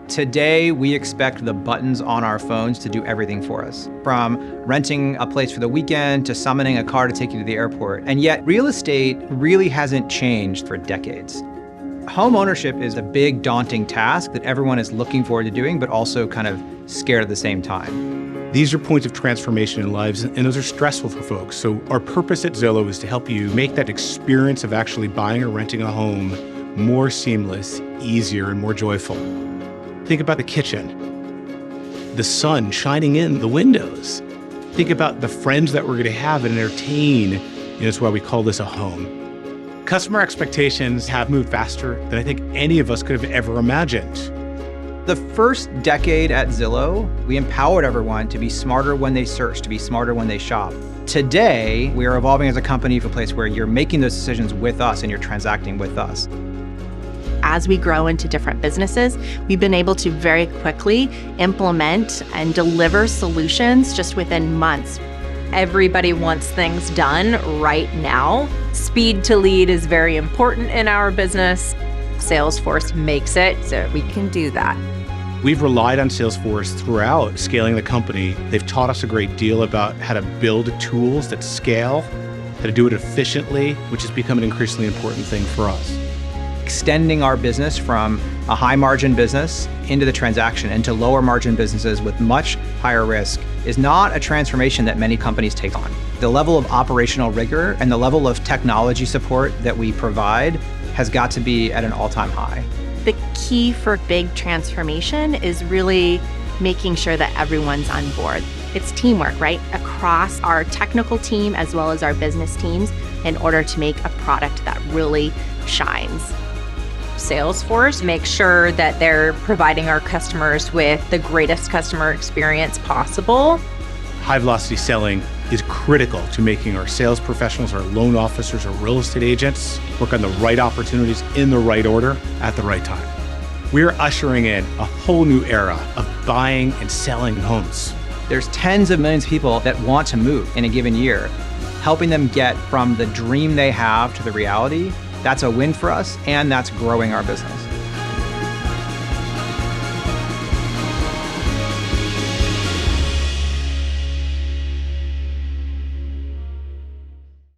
Today, we expect the buttons on our phones to do everything for us, from renting a place for the weekend to summoning a car to take you to the airport. And yet, real estate really hasn't changed for decades. Home ownership is a big, daunting task that everyone is looking forward to doing, but also kind of scared at the same time. These are points of transformation in lives, and those are stressful for folks. So our purpose at Zillow is to help you make that experience of actually buying or renting a home more seamless, easier, and more joyful. Think about the kitchen, the sun shining in the windows. Think about the friends that we're going to have and entertain. That's why we call this a home. Customer expectations have moved faster than I think any of us could have ever imagined. The first decade at Zillow, we empowered everyone to be smarter when they search, to be smarter when they shop. Today, we are evolving as a company to a place where you're making those decisions with us and you're transacting with us. As we grow into different businesses, we've been able to very quickly implement and deliver solutions just within months. Everybody wants things done right now. Speed to lead is very important in our business. Salesforce makes it so we can do that. We've relied on Salesforce throughout scaling the company. They've taught us a great deal about how to build tools that scale, how to do it efficiently, which has become an increasingly important thing for us. Extending our business from a high margin business into the transaction, into lower margin businesses with much higher risk is not a transformation that many companies take on. The level of operational rigor and the level of technology support that we provide has got to be at an all-time high. The key for big transformation is really making sure that everyone's on board. It's teamwork, right? Across our technical team as well as our business teams in order to make a product that really shines. Salesforce makes sure that they're providing our customers with the greatest customer experience possible. High velocity selling is critical to making our sales professionals, our loan officers, our real estate agents work on the right opportunities in the right order at the right time. We're ushering in a whole new era of buying and selling homes. There's tens of millions of people that want to move in a given year. Helping them get from the dream they have to the reality, that's a win for us, and that's growing our business.